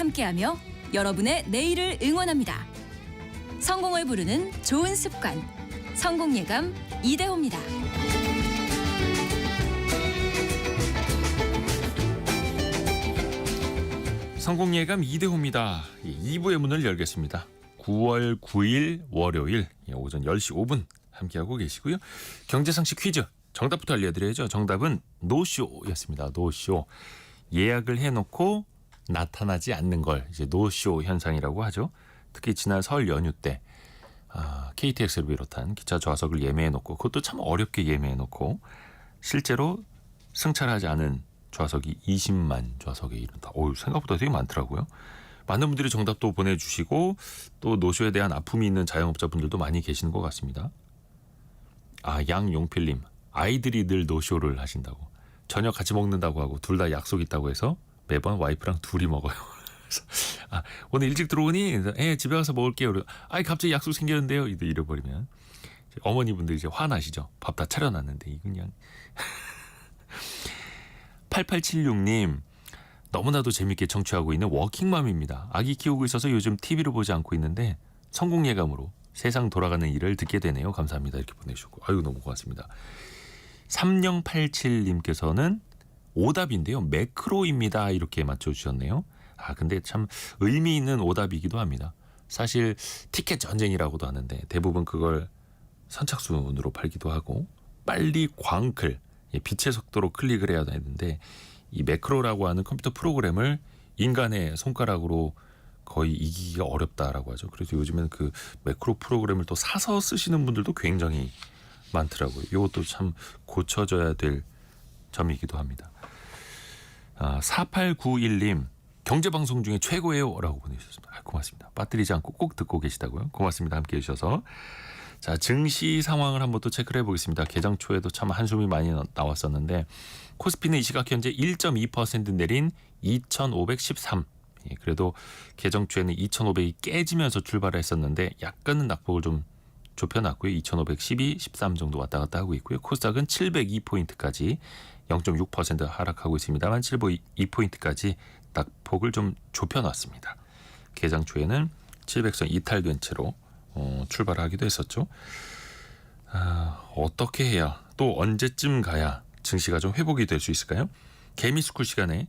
함께하며 여러분의 내일을 응원합니다. 성공을 부르는 좋은 습관, 성공예감 이대호입니다. 성공예감 이대호입니다. 2부의 문을 열겠습니다. 9월 9일 월요일 오전 10시 5분 함께하고 계시고요. 경제상식 퀴즈 정답부터 알려드려야죠. 정답은 노쇼였습니다. 노쇼. 예약을 해놓고 나타나지 않는 걸 이제 노쇼 현상이라고 하죠. 특히 지난 설 연휴 때 KTX를 비롯한 기차 좌석을 예매해놓고 그것도 참 어렵게 예매해놓고 실제로 승차하지 않은 좌석이 20만 좌석에 이른다. 생각보다 되게 많더라고요. 많은 분들이 정답도 보내주시고 또 노쇼에 대한 아픔이 있는 자영업자분들도 많이 계시는 것 같습니다. 양용필님. 아이들이 늘 노쇼를 하신다고. 저녁 같이 먹는다고 하고 둘 다 약속 있다고 해서 매번 와이프랑 둘이 먹어요. 오늘 일찍 들어오니 집에 가서 먹을게요. 갑자기 약속 생겼는데요. 이래버리면 어머니분들 이제 화나시죠. 밥 다 차려놨는데 이 그냥 8876님 너무나도 재밌게 청취하고 있는 워킹맘입니다. 아기 키우고 있어서 요즘 TV를 보지 않고 있는데 성공예감으로 세상 돌아가는 일을 듣게 되네요. 감사합니다. 이렇게 보내주셨고 너무 고맙습니다. 3087님께서는 오답인데요. 매크로입니다. 이렇게 맞춰주셨네요. 근데 참 의미 있는 오답이기도 합니다. 사실 티켓 전쟁이라고도 하는데 대부분 그걸 선착순으로 팔기도 하고 빨리 광클 빛의 속도로 클릭을 해야 되는데 이 매크로라고 하는 컴퓨터 프로그램을 인간의 손가락으로 거의 이기기가 어렵다라고 하죠. 그래서 요즘에는 그 매크로 프로그램을 또 사서 쓰시는 분들도 굉장히 많더라고요. 이것도 참 고쳐져야 될 점이기도 합니다. 4891님 경제방송 중에 최고예요 라고 보내주셨습니다. 고맙습니다. 빠뜨리지 않고 꼭 듣고 계시다고요. 고맙습니다. 함께해 주셔서. 자, 증시 상황을 한번 또 체크를 해보겠습니다. 개장 초에도 참 한숨이 많이 나왔었는데 코스피는 이 시각 현재 1.2% 내린 2513. 그래도 개장 초에는 2500이 깨지면서 출발을 했었는데 약간은 낙폭을 좀 좁혀놨고요. 2512, 13 정도 왔다 갔다 하고 있고요. 코스닥은 702포인트까지 0.6% 하락하고 있습니다만 702포인트까지 낙폭을 좀 좁혀놨습니다. 개장 초에는 700선 이탈된 채로 출발하기도 했었죠. 어떻게 해야 또 언제쯤 가야 증시가 좀 회복이 될 수 있을까요? 개미스쿨 시간에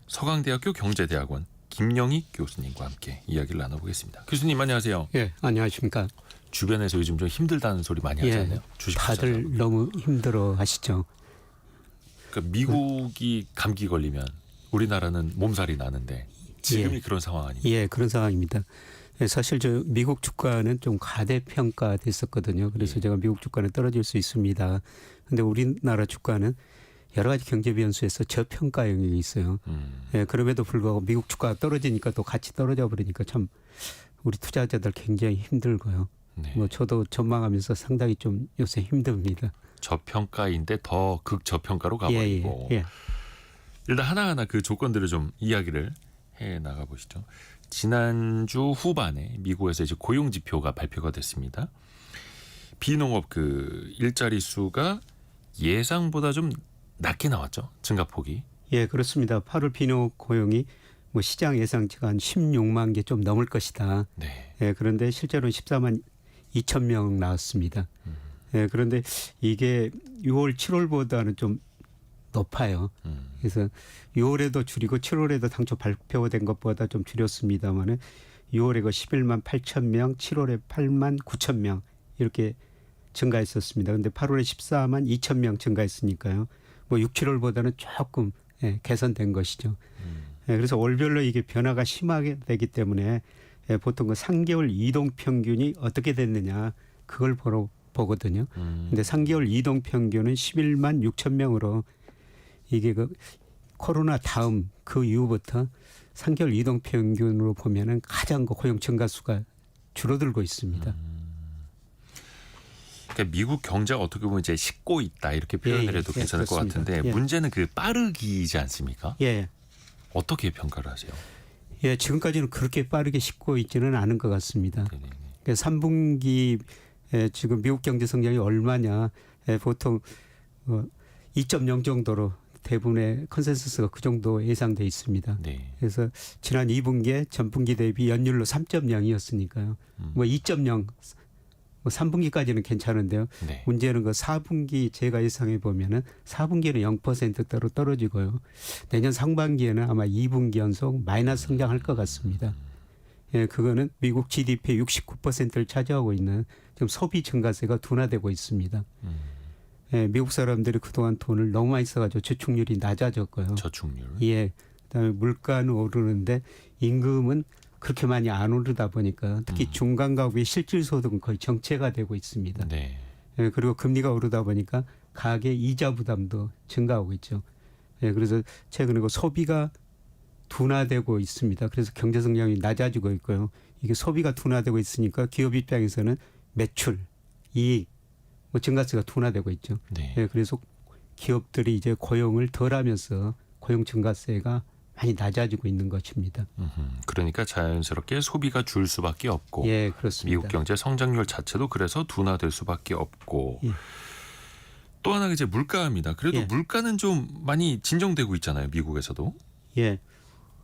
서강대학교 경제대학원 김영희 교수님과 함께 이야기를 나눠보겠습니다. 교수님 안녕하세요. 예, 안녕하십니까. 주변에서 요즘 좀 힘들다는 소리 많이 하잖아요. 다들 너무 힘들어 하시죠. 그러니까 미국이 감기 걸리면 우리나라는 몸살이 나는데 지금이 그런 상황 아닙니까? 예, 그런 상황입니다. 사실 저 미국 주가는 좀 가대평가됐었거든요. 그래서 제가 미국 주가는 떨어질 수 있습니다. 그런데 우리나라 주가는 여러 가지 경제 변수에서 저평가 영역이 있어요. 그럼에도 불구하고 미국 주가가 떨어지니까 또 같이 떨어져 버리니까 참 우리 투자자들 굉장히 힘들고요. 네. 저도 전망하면서 상당히 좀 요새 힘듭니다. 저평가인데 더 극저평가로 가버리고. 예. 일단 하나하나 그 조건들을 좀 이야기를 해 나가 보시죠. 지난주 후반에 미국에서 이제 고용 지표가 발표가 됐습니다. 비농업 그 일자리 수가 예상보다 좀 낮게 나왔죠. 증가폭이. 예, 그렇습니다. 8월 비농업 고용이 시장 예상치가 한 16만 개 좀 넘을 것이다. 네. 예, 그런데 실제로는 14만 2천 명 나왔습니다. 예, 그런데 이게 6월, 7월보다는 좀 높아요. 그래서 6월에도 줄이고 7월에도 당초 발표된 것보다 좀 줄였습니다만은 6월에 그 11만 8천 명, 7월에 8만 9천 명 이렇게 증가했었습니다. 그런데 8월에 14만 2천 명 증가했으니까요. 6, 7월보다는 조금 개선된 것이죠. 그래서 월별로 이게 변화가 심하게 되기 때문에 보통 그 3개월 이동 평균이 어떻게 됐느냐 그걸 보거든요. 근데 3개월 이동 평균은 11만 6천 명으로 이게 그 코로나 다음 그 이후부터 3개월 이동 평균으로 보면은 가장 그 고용 증가 수가 줄어들고 있습니다. 그러니까 미국 경제가 어떻게 보면 이제 식고 있다 이렇게 표현을 해도 괜찮을 것 같은데 문제는 그 빠르기지 않습니까? 예. 어떻게 평가를 하세요? 예, 지금까지는 그렇게 빠르게 식고 있지는 않은 것 같습니다. 네네네. 그러니까 3분기 지금 미국 경제 성장이 얼마냐 보통 2.0 정도로 대부분의 컨센서스가 그 정도 예상돼 있습니다. 네. 그래서 지난 2분기에 전분기 대비 연율로 3.0이었으니까요. 뭐 2.0, 뭐 3분기까지는 괜찮은데요. 네. 문제는 그 4분기 제가 예상해 보면은 4분기는 0%대로 떨어지고요. 내년 상반기에는 아마 2분기 연속 마이너스 성장할 것 같습니다. 예, 그거는 미국 GDP의 69%를 차지하고 있는 지금 소비 증가세가 둔화되고 있습니다. 예, 미국 사람들이 그동안 돈을 너무 많이 써가지고 저축률이 낮아졌고요. 저축률. 예, 그다음에 물가는 오르는데 임금은 그렇게 많이 안 오르다 보니까 특히 중간 가구의 실질 소득은 거의 정체가 되고 있습니다. 네. 예, 그리고 금리가 오르다 보니까 가계 이자 부담도 증가하고 있죠. 예, 그래서 최근에 그 소비가 둔화되고 있습니다. 그래서 경제 성장이 낮아지고 있고요. 이게 소비가 둔화되고 있으니까 기업 입장에서는 매출, 이익, 뭐 증가세가 둔화되고 있죠. 네. 예, 그래서 기업들이 이제 고용을 덜하면서 고용 증가세가 많이 낮아지고 있는 것입니다. 그러니까 자연스럽게 소비가 줄 수밖에 없고 예, 그렇습니다. 미국 경제 성장률 자체도 그래서 둔화될 수밖에 없고 예. 또 하나가 이제 물가입니다. 그래도 예. 물가는 좀 많이 진정되고 있잖아요. 미국에서도. 예,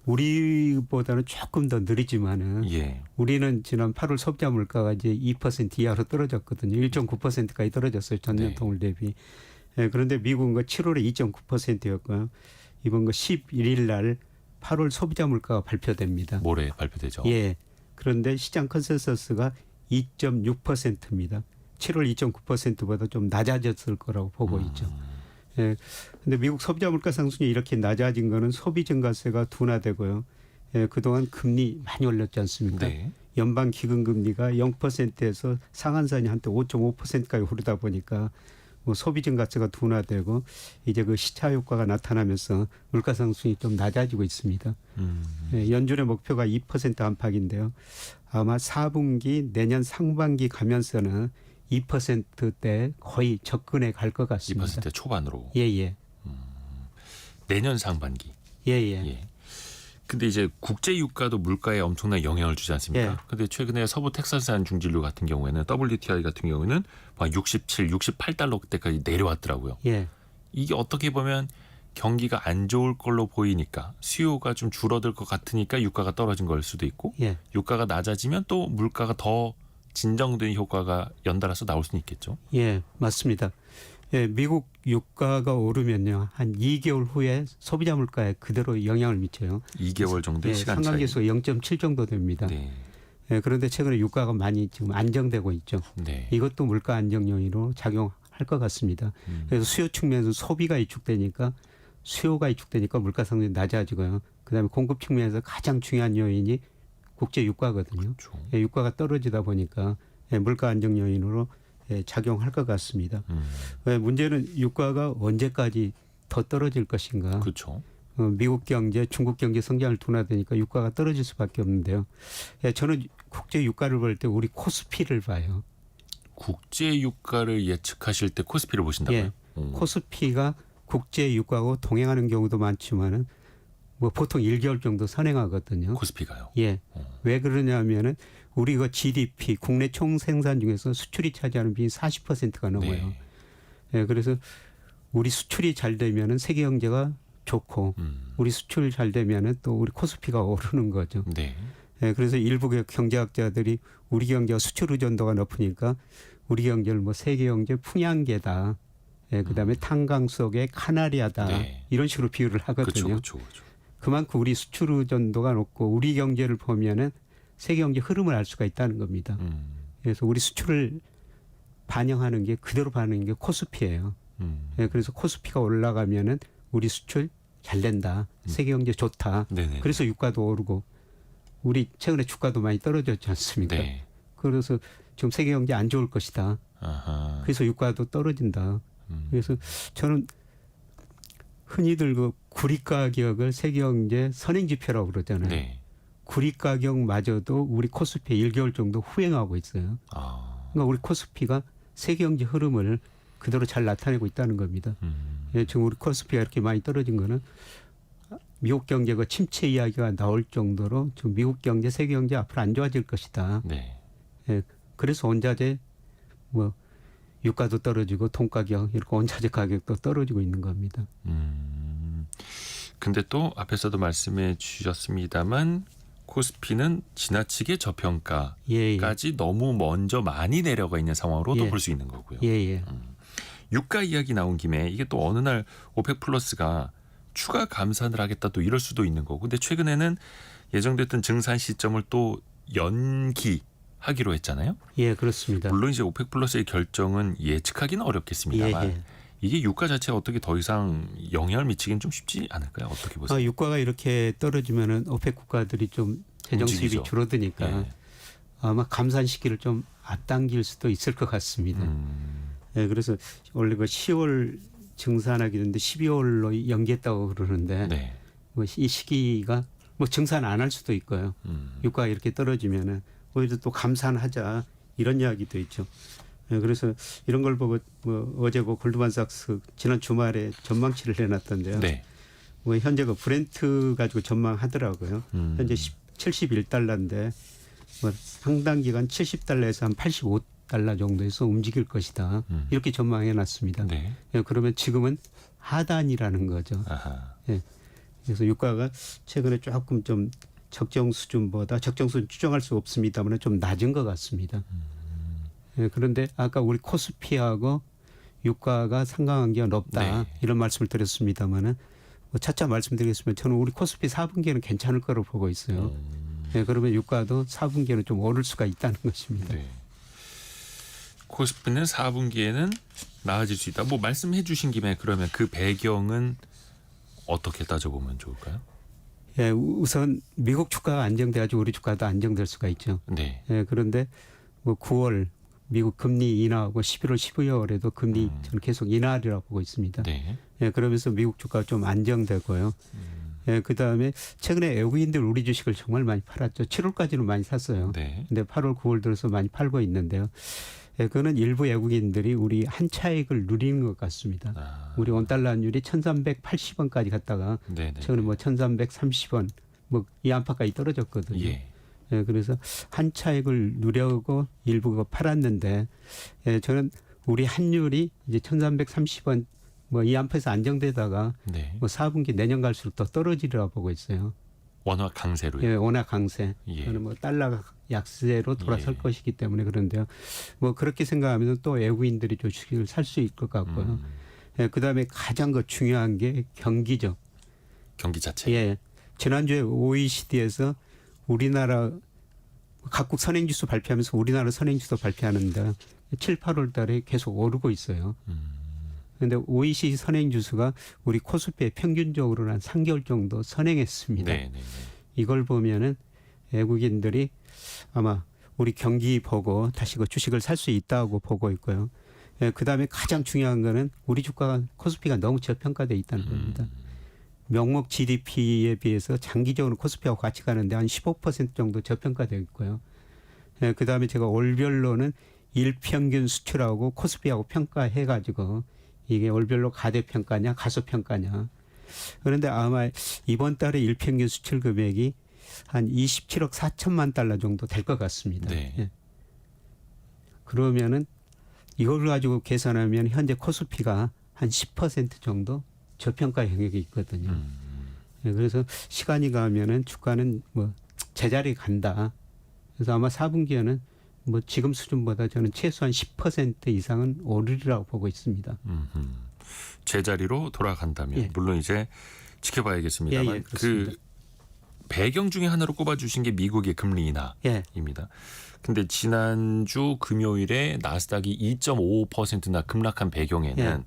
우리보다는 조금 더 느리지만은 예. 우리는 지난 8월 소비자 물가가 이제 2% 이하로 떨어졌거든요. 1.9%까지 떨어졌어요. 전년 네. 동월 대비. 예, 그런데 미국은 그 7월에 2.9%였고요. 이번 거 11일 날 8월 소비자 물가가 발표됩니다. 모레 발표되죠. 예. 그런데 시장 컨센서스가 2.6%입니다. 7월 2.9%보다 좀 낮아졌을 거라고 보고 있죠. 예. 근데 미국 소비자 물가 상승이 이렇게 낮아진 거는 소비 증가세가 둔화되고요. 예, 그동안 금리 많이 올렸지 않습니까? 네. 연방 기금 금리가 0%에서 상한선이 한때 5.5%까지 오르다 보니까 뭐 소비 증가세가 둔화되고 이제 그 시차 효과가 나타나면서 물가 상승이 좀 낮아지고 있습니다. 예, 연준의 목표가 2% 안팎인데요. 아마 4분기 내년 상반기 가면서는 2%대 거의 접근해 갈 것 같습니다. 2% 초반으로. 예예. 내년 상반기. 예예. 예. 근데 이제 국제 유가도 물가에 엄청난 영향을 주지 않습니까? 예. 근데 최근에 서부 텍사스산 중진류 같은 경우에는 WTI 같은 경우에는 막 67, 68달러대까지 내려왔더라고요. 예. 이게 어떻게 보면 경기가 안 좋을 걸로 보이니까 수요가 좀 줄어들 것 같으니까 유가가 떨어진 걸 수도 있고 예. 유가가 낮아지면 또 물가가 더 진정된 효과가 연달아서 나올 수는 있겠죠. 예, 맞습니다. 예, 미국 유가가 오르면요. 한 2개월 후에 소비자 물가에 그대로 영향을 미쳐요. 2개월 정도의 예, 시간 차이. 상관계수가 0.7 정도 됩니다. 네. 예, 그런데 최근에 유가가 많이 지금 안정되고 있죠. 네. 이것도 물가 안정 요인으로 작용할 것 같습니다. 그래서 수요 측면에서 소비가 위축되니까 수요가 위축되니까 물가 상승이 낮아지고요. 그다음에 공급 측면에서 가장 중요한 요인이 국제 유가거든요. 그렇죠. 예, 유가가 떨어지다 보니까 예, 물가 안정 요인으로 예, 작용할 것 같습니다. 예, 문제는 유가가 언제까지 더 떨어질 것인가. 그렇죠. 미국 경제, 중국 경제 성장을 둔화되니까 유가가 떨어질 수밖에 없는데요. 예, 저는 국제 유가를 볼 때 우리 코스피를 봐요. 국제 유가를 예측하실 때 코스피를 보신다고요? 예, 코스피가 국제 유가하고 동행하는 경우도 많지만은 뭐 보통 1개월 정도 선행하거든요. 코스피가요. 예. 왜 그러냐면은 우리 그 GDP 국내 총 생산 중에서 수출이 차지하는 비율이 40%가 넘어요. 네. 예, 그래서 우리 수출이 잘 되면은 세계 경제가 좋고 우리 수출 잘 되면은 또 우리 코스피가 오르는 거죠. 네. 예, 그래서 일부 경제학자들이 우리 경제가 수출 의존도가 높으니까 우리 경제를 뭐 세계 경제 풍향계다. 예, 그다음에 탄광 속의 카나리아다. 네. 이런 식으로 비유를 하거든요. 그렇죠. 그렇죠. 그만큼 우리 수출 의존도가 높고 우리 경제를 보면은 세계 경제 흐름을 알 수가 있다는 겁니다. 그래서 우리 수출을 반영하는 게 그대로 반영하는 게 코스피예요. 예, 그래서 코스피가 올라가면은 우리 수출 잘 된다. 세계 경제 좋다. 네네. 그래서 유가도 오르고 우리 최근에 주가도 많이 떨어졌지 않습니까? 네. 그래서 지금 세계 경제 안 좋을 것이다. 아하. 그래서 유가도 떨어진다. 그래서 저는 흔히들 그 구리 가격을 세계 경제 선행 지표라고 그러잖아요. 네. 구리 가격마저도 우리 코스피 1개월 정도 후행하고 있어요. 아. 그러니까 우리 코스피가 세계 경제 흐름을 그대로 잘 나타내고 있다는 겁니다. 예, 지금 우리 코스피가 이렇게 많이 떨어진 거는 미국 경제가 침체 이야기가 나올 정도로 지금 미국 경제, 세계 경제 앞으로 안 좋아질 것이다. 네. 예, 그래서 원자재 뭐 유가도 떨어지고 돈 가격 이렇게 원자재 가격도 떨어지고 있는 겁니다. 근데 또 앞에서도 말씀해 주셨습니다만 코스피는 지나치게 저평가까지 예, 예. 너무 먼저 많이 내려가 있는 상황으로도 예. 볼 수 있는 거고요. 예, 예. 유가 이야기 나온 김에 이게 또 어느 날 오펙 플러스가 추가 감산을 하겠다 또 이럴 수도 있는 거고. 근데 최근에는 예정됐던 증산 시점을 또 연기하기로 했잖아요. 예, 그렇습니다. 물론 이제 오펙 플러스의 결정은 예측하기는 어렵겠습니다만 예, 예. 이게 유가 자체가 어떻게 더 이상 영향을 미치기는 좀 쉽지 않을까요? 어떻게 보세요? 유가가 이렇게 떨어지면은 오펙 국가들이 좀 재정 수입이 움직이죠. 줄어드니까 예. 아마 감산 시기를 좀 앞당길 수도 있을 것 같습니다. 예, 그래서 원래 그 10월 증산하기로 했는데 12월로 연기했다고 그러는데 네. 뭐 이 시기가 뭐 증산 안 할 수도 있고요. 유가가 이렇게 떨어지면은 오히려 또 감산하자 이런 이야기도 있죠. 예, 그래서 이런 걸 보고 뭐 어제 그 골드만삭스 지난 주말에 전망치를 내놨던데요. 네. 뭐 현재 그 브렌트 가지고 전망하더라고요. 현재 71달러인데 뭐 상당 기간 70달러에서 한 85달러 정도에서 움직일 것이다. 이렇게 전망해 놨습니다. 네. 예, 그러면 지금은 하단이라는 거죠. 아하. 예. 그래서 유가가 최근에 조금 좀 적정 수준 추정할 수 없습니다만 좀 낮은 것 같습니다. 예, 그런데 아까 우리 코스피하고 유가가 상관관계가 높다 네. 이런 말씀을 드렸습니다만은 뭐 차차 말씀드리겠습니다. 저는 우리 코스피 4분기에는 괜찮을 거로 보고 있어요. 예, 그러면 유가도 4분기에는 좀 오를 수가 있다는 것입니다. 네. 코스피는 4분기에는 나아질 수 있다. 뭐 말씀해 주신 김에 그러면 그 배경은 어떻게 따져보면 좋을까요? 예, 우선 미국 주가가 안정돼야지 우리 주가도 안정될 수가 있죠. 네. 예, 그런데 뭐 9월 미국 금리 인하하고 11월, 12월에도 금리 저는 계속 인하리라고 보고 있습니다. 네. 예, 그러면서 미국 주가가 좀 안정되고요. 예, 그 다음에 최근에 외국인들 우리 주식을 정말 많이 팔았죠. 7월까지는 많이 샀어요. 네. 근데 8월, 9월 들어서 많이 팔고 있는데요. 예, 그거는 일부 외국인들이 우리 한 차익을 누리는 것 같습니다. 아. 우리 원달러 환율이 1380원까지 갔다가 네. 네. 최근에 뭐 1330원 뭐 이 안팎까지 떨어졌거든요. 예. 예, 그래서 한 차익을 누려고 일부가 팔았는데 예, 저는 우리 환율이 이제 1330원 뭐 이 안팎에서 안정되다가 네. 뭐 4분기 내년 갈수록 더 떨어지리라 보고 있어요. 원화 강세로요. 예, 워낙 강세. 예. 저는 뭐 달러가 약세로 돌아설 예. 것이기 때문에 그런데요. 뭐 그렇게 생각하면 또 외국인들이 주식을 살 수 있을 것 같고요. 예, 그다음에 가장 그 중요한 게 경기죠. 경기 자체. 예. 지난주에 오ECD에서 우리나라 각국 선행지수 발표하면서 우리나라 선행지수 발표하는데 7, 8월 달에 계속 오르고 있어요. 그런데 OECD 선행지수가 우리 코스피에 평균적으로는 한 3개월 정도 선행했습니다. 네. 네. 네. 이걸 보면은 외국인들이 아마 우리 경기 보고 다시 그 주식을 살 수 있다고 보고 있고요. 예, 그다음에 가장 중요한 거는 우리 주가가 코스피가 너무 저평가되어 있다는 겁니다. 명목 GDP에 비해서 장기적으로 코스피하고 같이 가는데 한 15% 정도 저평가되어 있고요. 예, 그다음에 제가 월별로는 일평균 수출하고 코스피하고 평가해가지고 이게 월별로 가대평가냐 가소평가냐. 그런데 아마 이번 달에 일평균 수출 금액이 한 27억 4천만 달러 정도 될 것 같습니다. 네. 예. 그러면은 이걸 가지고 계산하면 현재 코스피가 한 10% 정도 저평가 영역이 있거든요. 예, 그래서 시간이 가면은 주가는 뭐 제자리에 간다. 그래서 아마 4분기에는 뭐 지금 수준보다 저는 최소한 10% 이상은 오르리라고 보고 있습니다. 제자리로 돌아간다면 예. 물론 이제 지켜봐야겠습니다만 예, 예, 그렇습니다. 그 배경 중에 하나로 꼽아주신 게 미국의 금리 예. 인하입니다. 근데 지난주 금요일에 나스닥이 2.55%나 급락한 배경에는 예.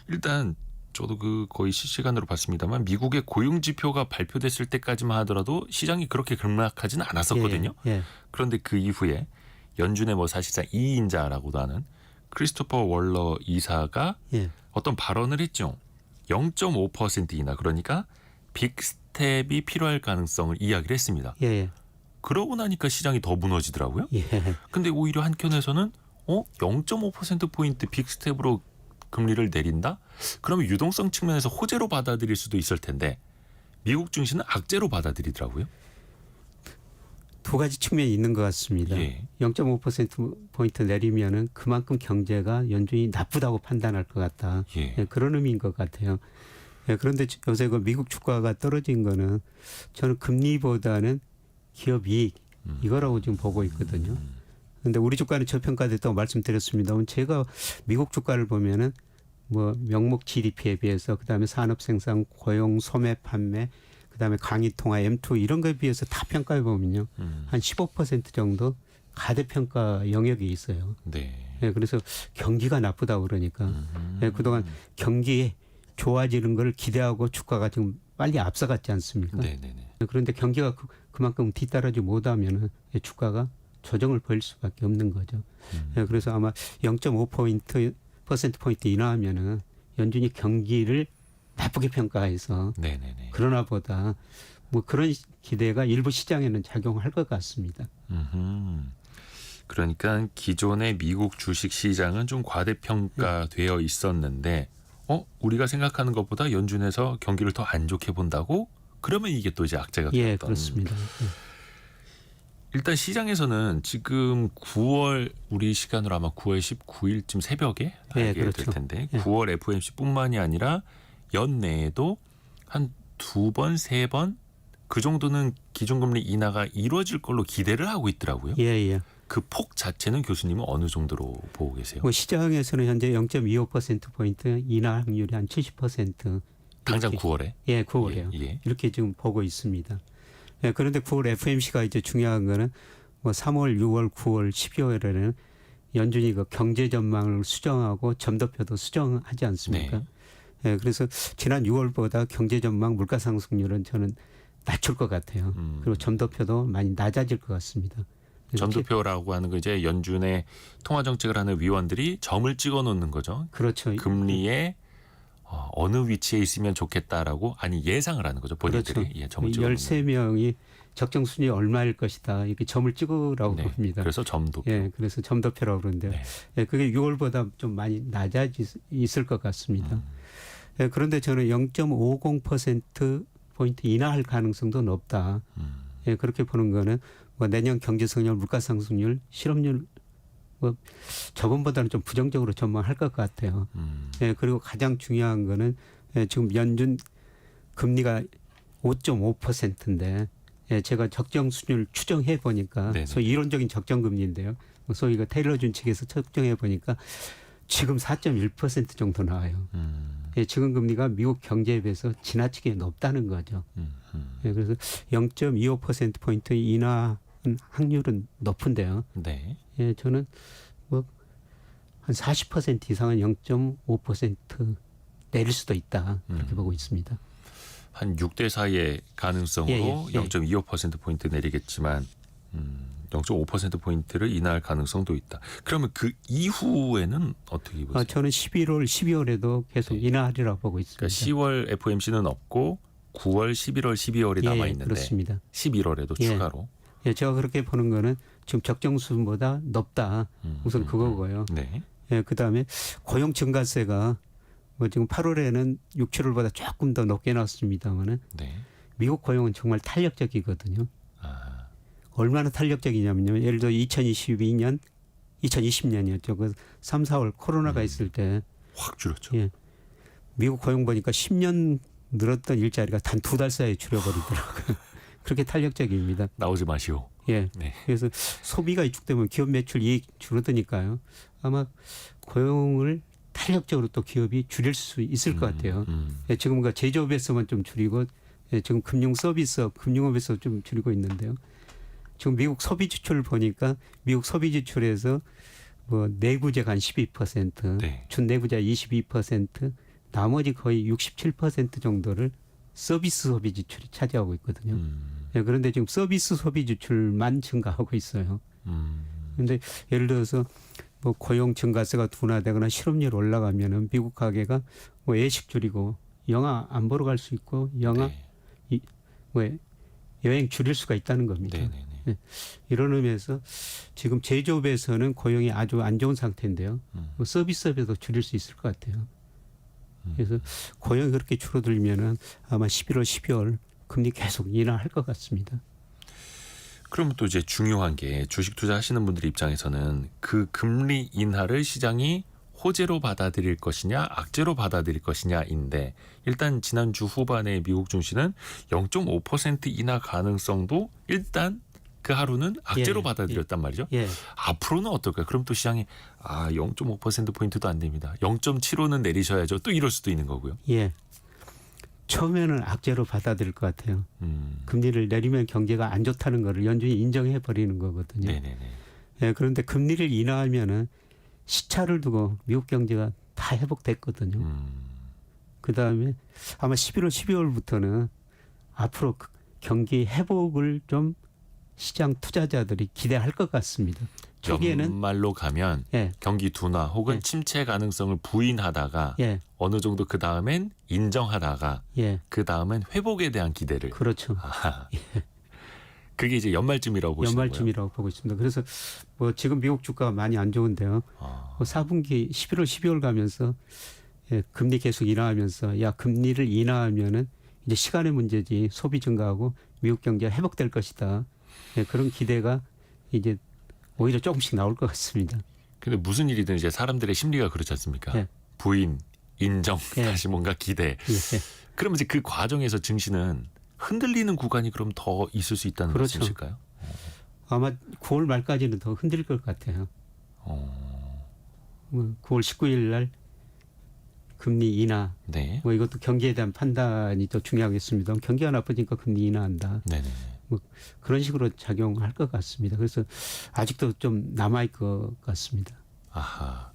일단 저도 그 거의 실시간으로 봤습니다만 미국의 고용 지표가 발표됐을 때까지만 하더라도 시장이 그렇게 급락하지는 않았었거든요. 예. 예. 그런데 그 이후에 연준의 뭐 사실상 2인자라고도 하는 크리스토퍼 월러 이사가 예. 어떤 발언을 했죠. 0.5% 인하 그러니까 빅스텝이 필요할 가능성을 이야기를 했습니다. 예. 그러고 나니까 시장이 더 무너지더라고요. 예. 근데 오히려 한켠에서는 0.5%포인트 빅스텝으로 금리를 내린다? 그러면 유동성 측면에서 호재로 받아들일 수도 있을 텐데 미국 증시는 악재로 받아들이더라고요. 두 가지 측면이 있는 것 같습니다. 예. 0.5%포인트 내리면은 그만큼 경제가 연준이 나쁘다고 판단할 것 같다. 예. 예, 그런 의미인 것 같아요. 예, 그런데 요새 그 미국 주가가 떨어진 거는 저는 금리보다는 기업 이익 이거라고 지금 보고 있거든요. 그런데 우리 주가는 저평가됐다고 말씀드렸습니다만 제가 미국 주가를 보면은 뭐 명목 GDP에 비해서 그다음에 산업 생산, 고용, 소매, 판매, 그다음에 강의 통화, M2 이런 거에 비해서 다 평가해 보면요 한 15% 정도 가대평가 영역이 있어요. 네. 예, 그래서 경기가 나쁘다 그러니까 예, 그동안 경기 좋아지는 걸 기대하고 주가가 지금 빨리 앞서갔지 않습니까? 네네네. 그런데 경기가 그만큼 뒤따르지 못하면 주가가 조정을 보일 수밖에 없는 거죠. 예, 그래서 아마 0.5% 인하하면은 연준이 경기를 나쁘게 평가해서 네네네. 그러나 보다 뭐 그런 기대가 일부 시장에는 작용할 것 같습니다. 그러니까 기존의 미국 주식 시장은 좀 과대평가되어 있었는데 우리가 생각하는 것보다 연준에서 경기를 더 안 좋게 본다고? 그러면 이게 또 이제 악재가 예, 되었던. 그렇습니다. 일단 시장에서는 지금 9월 우리 시간으로 아마 9월 19일쯤 새벽에 예, 알게 그렇죠. 될 텐데 예. 9월 FOMC뿐만이 아니라 연내에도 한 2번, 3번 그 정도는 기준금리 인하가 이루어질 걸로 기대를 하고 있더라고요. 예, 예. 그 폭 자체는 교수님은 어느 정도로 보고 계세요? 뭐 시장에서는 현재 0.25% 인하 확률이 한 70%. 당장 이렇게. 9월에? 예, 9월에요. 예. 이렇게 지금 보고 있습니다. 예, 그런데 9월 FOMC가 이제 중요한 거는 뭐 3월, 6월, 9월, 12월에는 연준이 그 경제 전망을 수정하고 점도표도 수정하지 않습니까? 네. 예, 그래서 지난 6월보다 경제 전망 물가 상승률은 저는 낮출 것 같아요. 그리고 점도표도 많이 낮아질 것 같습니다. 그래서 점도표라고 하는 거 이제 연준의 통화 정책을 하는 위원들이 점을 찍어 놓는 거죠. 그렇죠. 금리에 어느 위치에 있으면 좋겠다라고 아니 예상을 하는 거죠. 본인들이. 그렇죠. 예, 점을 찍어 놓는. 13명이 적정 순위 얼마일 것이다. 이렇게 점을 찍으라고 네. 합니다. 그래서 점도표. 예, 그래서 점도표라고 그러는데요. 네. 예, 그게 6월보다 좀 많이 있을 것 같습니다. 예, 그런데 저는 0.50% 포인트 인하할 가능성도 높다. 예, 그렇게 보는 거는 뭐 내년 경제 성장, 물가 상승률, 실업률 뭐 저번보다는 좀 부정적으로 전망할 것 같아요. 예, 그리고 가장 중요한 거는 지금 연준 금리가 5.5%인데 예, 제가 적정 수준을 추정해 보니까 네네. 소위 이론적인 적정 금리인데요. 소위 그 테일러준 측에서 측정해 보니까 지금 4.1% 정도 나와요. 예, 지금 금리가 미국 경제에 비해서 지나치게 높다는 거죠. 예, 그래서 0.25% 포인트 인하 확률은 높은데요. 네. 예, 저는 뭐 한 40% 이상은 0.5% 내릴 수도 있다 그렇게 보고 있습니다. 한 6대 4의 가능성으로 예, 예. 0.25% 포인트 내리겠지만 0.5% 포인트를 인하할 가능성도 있다. 그러면 그 이후에는 어떻게 보세요? 저는 11월, 12월에도 계속 네. 인하하리라고 보고 있습니다. 그러니까 10월 FOMC는 없고 9월, 11월, 12월이 남아 있는데 그렇습니다. 11월에도 예. 추가로. 예, 제가 그렇게 보는 거는 지금 적정 수준보다 높다. 우선 그거고요. 네. 예, 그다음에 고용 증가세가 뭐 지금 8월에는 6, 7월보다 조금 더 높게 나왔습니다만은 네. 미국 고용은 정말 탄력적이거든요. 아, 얼마나 탄력적이냐면요. 예를 들어 2020년이었죠. 그 3, 4월 코로나가 있을 때 확 줄었죠. 예, 미국 고용 보니까 10년 늘었던 일자리가 단 2달 사이에 줄여버리더라고요. 그렇게 탄력적입니다. 나오지 마시오. 예. 네. 그래서 소비가 위축되면 기업 매출 이익 줄어드니까요. 아마 고용을 탄력적으로 또 기업이 줄일 수 있을 것 같아요. 예, 지금 그 제조업에서만 좀 줄이고 예, 지금 금융 서비스업, 금융업에서 좀 줄이고 있는데요. 지금 미국 소비 지출을 보니까 미국 소비 지출에서 뭐 내구재가 한 12%, 네. 준내구재 22%, 나머지 거의 67% 정도를 서비스 소비 지출이 차지하고 있거든요. 예, 그런데 지금 서비스 소비 지출만 증가하고 있어요. 그런데 예를 들어서 뭐 고용 증가세가 둔화되거나 실업률 올라가면은 미국 가게가 뭐 외식 줄이고 영화 안 보러 갈 수 있고 영화 네. 뭐 여행 줄일 수가 있다는 겁니다. 네네네. 예, 이런 의미에서 지금 제조업에서는 고용이 아주 안 좋은 상태인데요. 뭐 서비스업에도 줄일 수 있을 것 같아요. 그래서 고용이 그렇게 줄어들면은 아마 11월, 12월 금리 계속 인하할 것 같습니다. 그러면 또 이제 중요한 게 주식 투자하시는 분들 입장에서는 그 금리 인하를 시장이 호재로 받아들일 것이냐 악재로 받아들일 것이냐인데 일단 지난주 후반에 미국 증시는 0.5% 인하 가능성도 일단 그 하루는 악재로 예, 받아들였단 말이죠. 예. 앞으로는 어떨까요? 그럼 또 시장이 0.5%포인트도 안 됩니다. 0.75는 내리셔야죠. 또 이럴 수도 있는 거고요. 예. 처음에는 악재로 받아들일 것 같아요. 금리를 내리면 경제가 안 좋다는 거를 연준이 인정해 버리는 거거든요. 네네네. 예, 그런데 금리를 인하하면은 시차를 두고 미국 경제가 다 회복됐거든요. 그 다음에 아마 11월, 12월부터는 앞으로 경기 회복을 좀 시장 투자자들이 기대할 것 같습니다. 초기에는 연말로 가면 예, 경기 둔화 혹은 예. 침체 가능성을 부인하다가 예, 어느 정도 그 다음엔 인정하다가 예, 그 다음엔 회복에 대한 기대를. 그렇죠. 아하. 그게 이제 연말쯤이라고 보시는 거예요. 연말쯤이라고 보고 있습니다. 그래서 뭐 지금 미국 주가가 많이 안 좋은데요. 아, 4분기 11월, 12월 가면서 예, 금리 계속 인하하면서 야 금리를 인하하면은 이제 시간의 문제지 소비 증가하고 미국 경제가 회복될 것이다. 예, 그런 기대가 이제 오히려 조금씩 나올 것 같습니다. 근데 무슨 일이든 이제 사람들의 심리가 그렇지 않습니까? 예. 부인, 인정, 예. 다시 뭔가 기대. 예, 그러면 이제 그 과정에서 증시는 흔들리는 구간이 그럼 더 있을 수 있다는 그렇죠. 말씀이실까요? 아마 9월 말까지는 더 흔들릴 것 같아요. 어, 뭐 9월 19일 날 금리 인하. 네, 뭐 이것도 경기에 대한 판단이 더 중요하겠습니다. 경기가 나쁘니까 금리 인하한다. 네네. 그런 식으로 작용할 것 같습니다. 그래서 아직도 좀 남아있을 것 같습니다. 아하.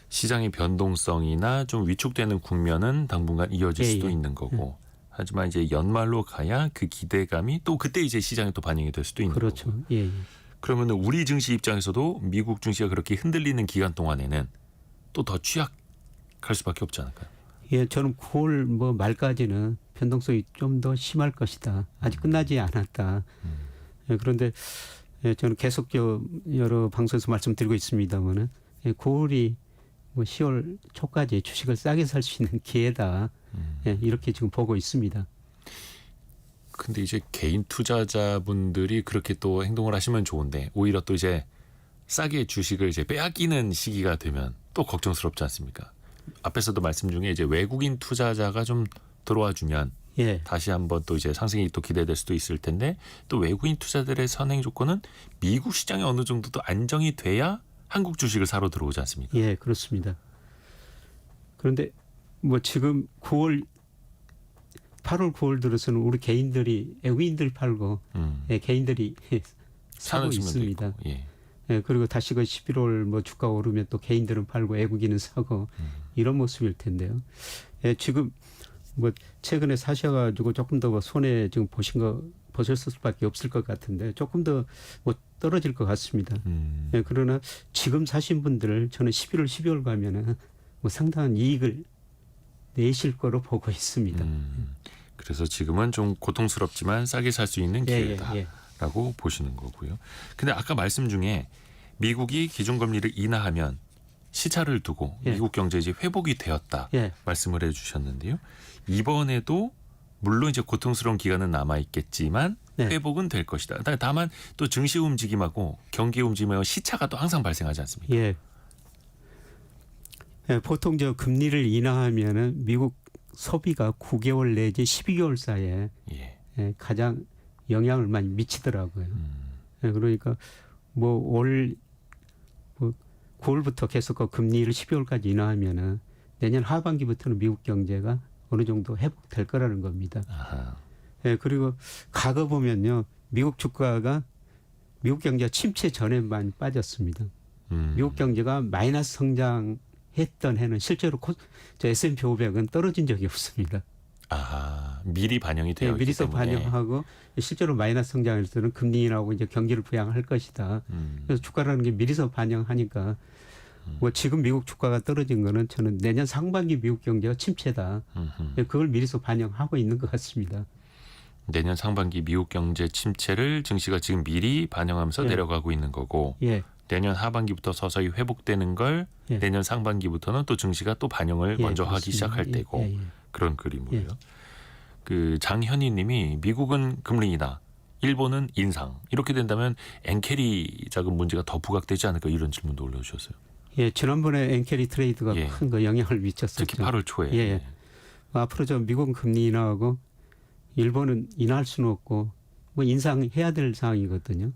시장의 변동성이나 좀 위축되는 국면은 당분간 이어질 예, 수도 예. 있는 거고. 하지만 이제 연말로 가야 그 기대감이 또 그때 이제 시장에 또 반영이 될 수도 있는 그렇죠. 거고. 예, 예. 그러면 우리 증시 입장에서도 미국 증시가 그렇게 흔들리는 기간 동안에는 또 더 취약할 수밖에 없지 않을까요? 예, 저는 9월 뭐 말까지는 변동성이 좀 더 심할 것이다. 아직 끝나지 않았다. 예, 그런데 예, 저는 계속 여러 방송에서 말씀드리고 있습니다만은 예, 9월이 뭐 10월 초까지 주식을 싸게 살 수 있는 기회다. 예, 이렇게 지금 보고 있습니다. 근데 이제 개인 투자자분들이 그렇게 또 행동을 하시면 좋은데 오히려 또 이제 싸게 주식을 이제 빼앗기는 시기가 되면 또 걱정스럽지 않습니까? 앞에서도 말씀 중에 이제 외국인 투자자가 좀 들어와 주면 예, 다시 한번 또 이제 상승이 또 기대될 수도 있을 텐데 또 외국인 투자들의 선행 조건은 미국 시장이 어느 정도 또 안정이 돼야 한국 주식을 사러 들어오지 않습니까? 예, 그렇습니다. 그런데 뭐 지금 8월, 9월 들어서는 우리 개인들이 외국인들 팔고 예, 개인들이 사고 사는 측면도 있습니다. 있고. 예. 예, 그리고 다시 그 11월 뭐 주가 오르면 또 개인들은 팔고 외국인은 사고 이런 모습일 텐데요. 예, 지금 뭐 최근에 사셔가지고 조금 더 뭐 손에 지금 보셨을 수밖에 없을 것 같은데 조금 더 뭐 떨어질 것 같습니다. 예, 그러나 지금 사신 분들 저는 11월, 12월 가면은 뭐 상당한 이익을 내실 거로 보고 있습니다. 그래서 지금은 좀 고통스럽지만 싸게 살 수 있는 예, 기회다. 예. 라고 보시는 거고요. 근데 아까 말씀 중에 미국이 기준금리를 인하하면 시차를 두고 예. 미국 경제 이제 회복이 되었다 예, 말씀을 해주셨는데요. 이번에도 물론 이제 고통스러운 기간은 남아 있겠지만 네. 회복은 될 것이다. 다만 또 증시 움직임하고 경기 움직임하고 시차가 또 항상 발생하지 않습니까? 예. 예, 보통 저 금리를 인하하면은 미국 소비가 9개월 내지 12개월 사이에 예. 예, 가장 영향을 많이 미치더라고요. 예, 그러니까 뭐 9월부터 계속 그 금리를 12월까지 인하하면은 내년 하반기부터는 미국 경제가 어느 정도 회복될 거라는 겁니다. 아하. 예, 그리고 과거 보면요, 미국 주가가 미국 경제가 침체 전에 많이 빠졌습니다. 미국 경제가 마이너스 성장했던 해는 실제로 저 S&P 500은 떨어진 적이 없습니다. 아, 미리 반영이 되어 예, 있기 미리서 때문에. 반영하고 실제로 마이너스 성장할 때는 금리 인하고 이제 경기를 부양할 것이다. 그래서 주가라는 게 미리서 반영하니까 뭐 지금 미국 주가가 떨어진 거는 저는 내년 상반기 미국 경제가 침체다. 예, 그걸 미리서 반영하고 있는 것 같습니다. 내년 상반기 미국 경제 침체를 증시가 지금 미리 반영하면서 예. 내려가고 있는 거고 예, 내년 하반기부터 서서히 회복되는 걸 예. 내년 상반기부터는 또 증시가 또 반영을 예, 먼저 하기 그렇습니다. 시작할 예, 때고 예, 예. 그런 그림으로요. 예. 그 장현희 님이 미국은 금리이다. 일본은 인상. 이렇게 된다면 엔캐리 자금 문제가 더 부각되지 않을까 이런 질문도 올려주셨어요. 예, 지난번에 엔캐리 트레이드가 예. 큰 거 영향을 미쳤었죠. 특히 8월 초에. 예, 예. 앞으로 저 미국은 금리 인하하고 일본은 인하할 수는 없고 뭐 인상해야 될 상황이거든요.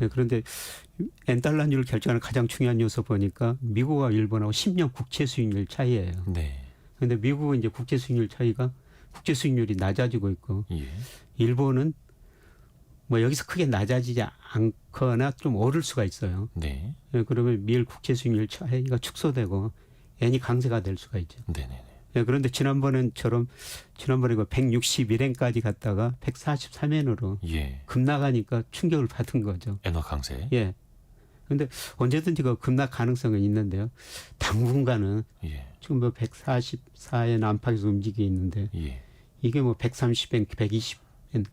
예, 그런데 엔달러율 결정하는 가장 중요한 요소 보니까 미국과 일본하고 10년 국채 수익률 차이예요. 네. 그런데 미국은 이제 국채 수익률 차이가 국채 수익률이 낮아지고 있고 예. 일본은 뭐 여기서 크게 낮아지지 않거나 좀 오를 수가 있어요. 네. 예, 그러면 미일 국채 수익률 차이가 축소되고 엔이 강세가 될 수가 있죠. 네네네. 예, 그런데 지난번에 그 161엔까지 갔다가 143엔으로 예. 급락하니까 충격을 받은 거죠. 엔화 강세. 예. 그런데 언제든지 그 급락 가능성은 있는데요. 당분간은 예. 지금 뭐 144엔 안팎에서 움직이고 있는데 예. 이게 뭐 130엔, 120엔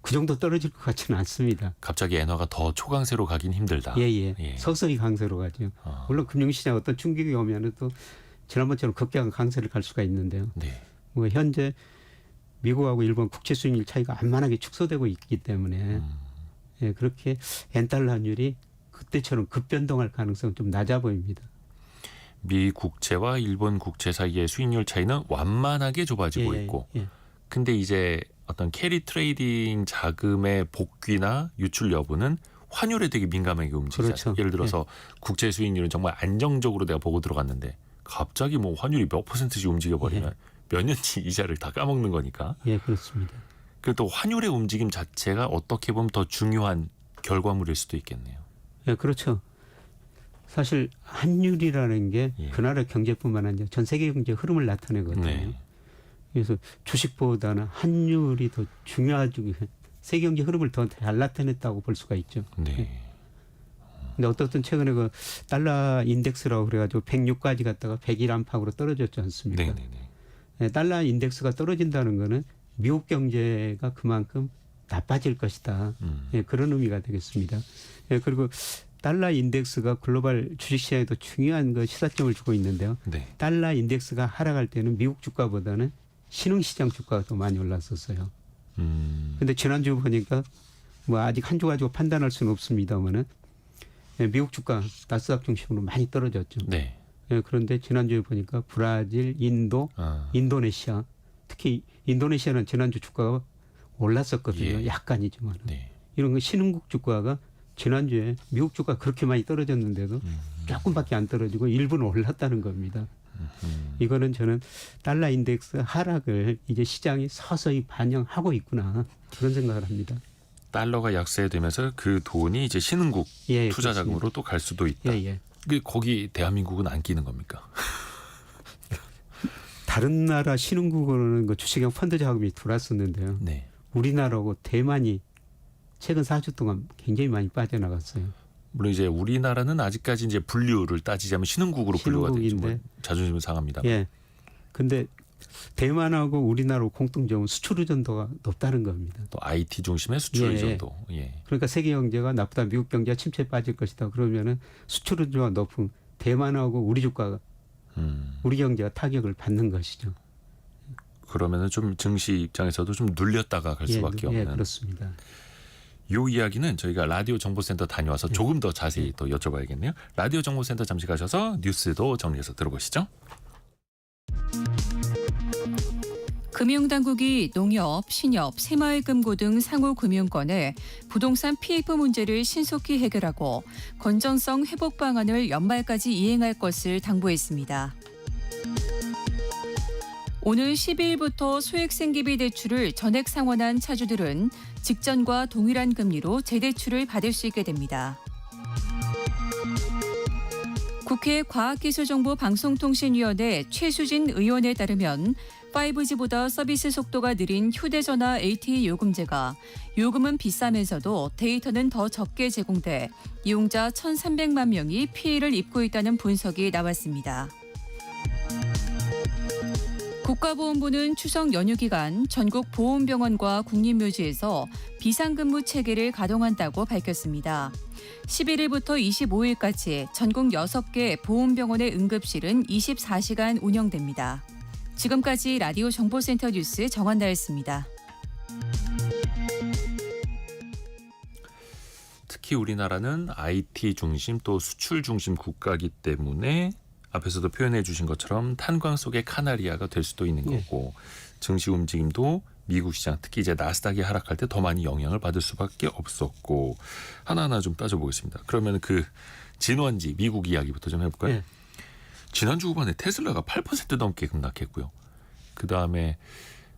그 정도 떨어질 것 같지는 않습니다. 갑자기 엔화가 더 초강세로 가긴 힘들다. 예, 예. 예. 서서히 강세로 가죠. 아. 물론 금융시장 어떤 충격이 오면은 또 지난번처럼 급격한 강세를 갈 수가 있는데요. 네. 뭐 현재 미국하고 일본 국채 수익률 차이가 안만하게 축소되고 있기 때문에 예, 그렇게 엔달러율이 그때처럼 급변동할 가능성은 좀 낮아 보입니다. 미 국채와 일본 국채 사이의 수익률 차이는 완만하게 좁아지고 예, 있고, 예. 근데 이제 어떤 캐리 트레이딩 자금의 복귀나 유출 여부는 환율에 되게 민감하게 움직이죠. 그렇죠. 예를 들어서 국채 수익률은 정말 안정적으로 내가 보고 들어갔는데 갑자기 뭐 환율이 몇 %씩 움직여 버리면 몇 년치 이자를 다 까먹는 거니까. 예, 그렇습니다. 그리고 또 환율의 움직임 자체가 어떻게 보면 더 중요한 결과물일 수도 있겠네요. 예, 그렇죠. 사실 환율이라는 게 예. 그 나라 경제뿐만 아니라 전 세계 경제 흐름을 나타내거든요. 네. 그래서 주식보다는 환율이 더 중요하죠. 세계 경제 흐름을 더 잘 나타냈다고 볼 수가 있죠. 네. 근데 어떻든 최근에 그 달러 인덱스라고 그래가지고 106까지 갔다가 101 안팎으로 떨어졌지 않습니까? 네, 네, 네. 네, 달러 인덱스가 떨어진다는 거는 미국 경제가 그만큼 나빠질 것이다. 예, 그런 의미가 되겠습니다. 예, 그리고 달러 인덱스가 글로벌 주식시장에도 중요한 그 시사점을 주고 있는데요. 네. 달러 인덱스가 하락할 때는 미국 주가보다는 신흥시장 주가가 더 많이 올랐었어요. 근데 지난주 보니까 뭐 아직 한 주 가지고 판단할 수는 없습니다만은 예, 미국 주가 나스닥 중심으로 많이 떨어졌죠. 네. 예, 그런데 지난주에 보니까 브라질, 인도, 아. 인도네시아, 특히 인도네시아는 지난주 주가가 올랐었거든요. 예. 약간이지만 네. 이런 거 신흥국 주가가 지난주에 미국 주가 그렇게 많이 떨어졌는데도 조금밖에 안 떨어지고 일부는 올랐다는 겁니다. 이거는 저는 달러 인덱스 하락을 이제 시장이 서서히 반영하고 있구나 그런 생각을 합니다. 달러가 약세되면서 그 돈이 이제 신흥국 예, 투자 그렇습니다. 자금으로 또 갈 수도 있다. 예, 예. 그 거기 대한민국은 안 끼는 겁니까? 다른 나라 신흥국으로는 그 주식형 펀드 자금이 들어왔었는데요. 네. 우리나라하고 대만이 최근 4주 동안 굉장히 많이 빠져나갔어요. 물론 이제 우리나라는 아직까지 이제 분류를 따지자면 신흥국으로 분류가 되죠. 신흥국인데. 자존심은 상합니다. 예. 근데 대만하고 우리나라 공통점은 수출 의존도가 높다는 겁니다. 또 IT 중심의 수출 예. 의존도. 예. 그러니까 세계 경제가 나쁘다, 미국 경제가 침체에 빠질 것이다. 그러면은 수출 의존도가 높은 대만하고 우리 주가가 우리 경제가 타격을 받는 것이죠. 그러면은 좀 증시 입장에서도 좀 눌렸다가 갈 수밖에 예, 없는. 그렇습니다. 요 이야기는 저희가 라디오 정보센터 다녀와서 조금 더 자세히 또 여쭤봐야겠네요. 라디오 정보센터 잠시 가셔서 뉴스도 정리해서 들어보시죠. 금융당국이 농협, 신협, 새마을금고 등 상호금융권의 부동산 PF 문제를 신속히 해결하고 건전성 회복 방안을 연말까지 이행할 것을 당부했습니다. 오늘 12일부터 소액생계비 대출을 전액 상환한 차주들은 직전과 동일한 금리로 재대출을 받을 수 있게 됩니다. 국회 과학기술정보방송통신위원회 최수진 의원에 따르면 5G보다 서비스 속도가 느린 휴대전화 LTE 요금제가 요금은 비싸면서도 데이터는 더 적게 제공돼 이용자 1,300만 명이 피해를 입고 있다는 분석이 나왔습니다. 국가보훈부는 추석 연휴 기간 전국 보훈병원과 국립묘지에서 비상근무 체계를 가동한다고 밝혔습니다. 11일부터 25일까지 전국 6개 보훈병원의 응급실은 24시간 운영됩니다. 지금까지 라디오 정보센터 뉴스 정한나였습니다. 특히 우리나라는 IT 중심 또 수출 중심 국가이기 때문에 앞에서도 표현해 주신 것처럼 탄광 속의 카나리아가 될 수도 있는 거고 증시 움직임도 미국 시장 특히 이제 나스닥이 하락할 때 더 많이 영향을 받을 수밖에 없었고 하나하나 좀 따져보겠습니다. 그러면 그 진원지 미국 이야기부터 좀 해볼까요? 예. 지난주 후반에 테슬라가 8% 넘게 급락했고요. 그다음에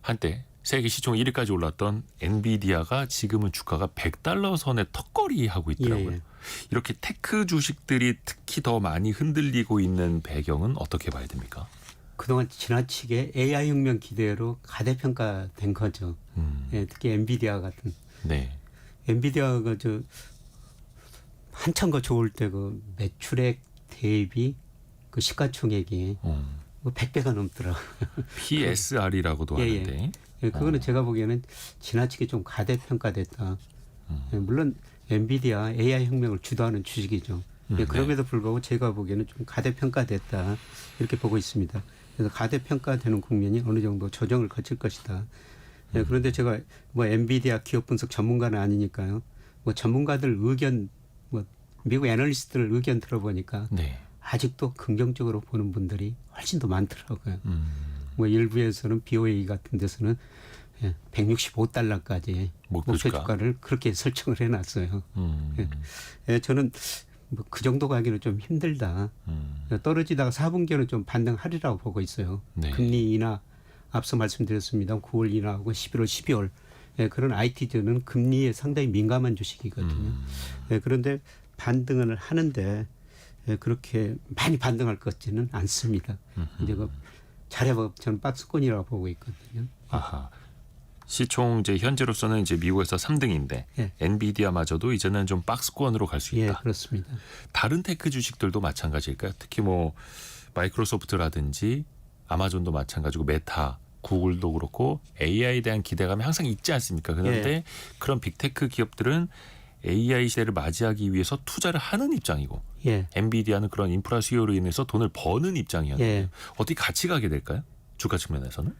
한때 세계 시총 1위까지 올랐던 엔비디아가 지금은 주가가 $100 선에 턱걸이하고 있더라고요. 예, 예. 이렇게 테크 주식들이 특히 더 많이 흔들리고 있는 배경은 어떻게 봐야 됩니까? 그동안 지나치게 AI 혁명 기대로 가대평가된 거죠. 예, 특히 엔비디아 같은. 네. 엔비디아가 한참 거 좋을 때 그 매출액 대비 그 시가총액이 100배가 넘더라고요. PSR이라고도 예, 예. 하는데. 예, 그거는 제가 보기에는 지나치게 좀 가대평가됐다. 예, 물론 엔비디아 AI 혁명을 주도하는 주식이죠. 예, 그럼에도 불구하고 제가 보기에는 좀 가대평가됐다 이렇게 보고 있습니다. 그래서 가대평가되는 국면이 어느 정도 조정을 거칠 것이다. 예, 그런데 제가 뭐 엔비디아 기업 분석 전문가는 아니니까요. 뭐 전문가들 의견, 뭐 미국 애널리스트들 의견 들어보니까 네. 아직도 긍정적으로 보는 분들이 훨씬 더 많더라고요. 뭐 일부에서는 BOA 같은 데서는 165달러까지 목표 주가를 그렇게 설정을 해놨어요. 예, 저는 뭐 그 정도 가기는 좀 힘들다. 떨어지다가 4분기에는 좀 반등하리라고 보고 있어요. 네. 금리 인하 앞서 말씀드렸습니다. 9월 인하하고 11월, 12월 예, 그런 IT주는 금리에 상당히 민감한 주식이거든요. 예, 그런데 반등을 하는데 예, 그렇게 많이 반등할 것 같지는 않습니다. 이제 그 잘해봐 저는 박스권이라고 보고 있거든요. 아하. 시총 이제 현재로서는 이제 미국에서 3등인데 예. 엔비디아마저도 이제는 좀 박스권으로 갈 수 예, 있다. 그렇습니다. 다른 테크 주식들도 마찬가지일까요? 특히 뭐 마이크로소프트라든지 아마존도 마찬가지고 메타, 구글도 그렇고 AI에 대한 기대감이 항상 있지 않습니까? 그런데 그런 빅테크 기업들은 AI 시대를 맞이하기 위해서 투자를 하는 입장이고 예. 엔비디아는 그런 인프라 수요로 인해서 돈을 버는 입장이었는데 예. 어떻게 같이 가게 될까요? 주가 측면에서는?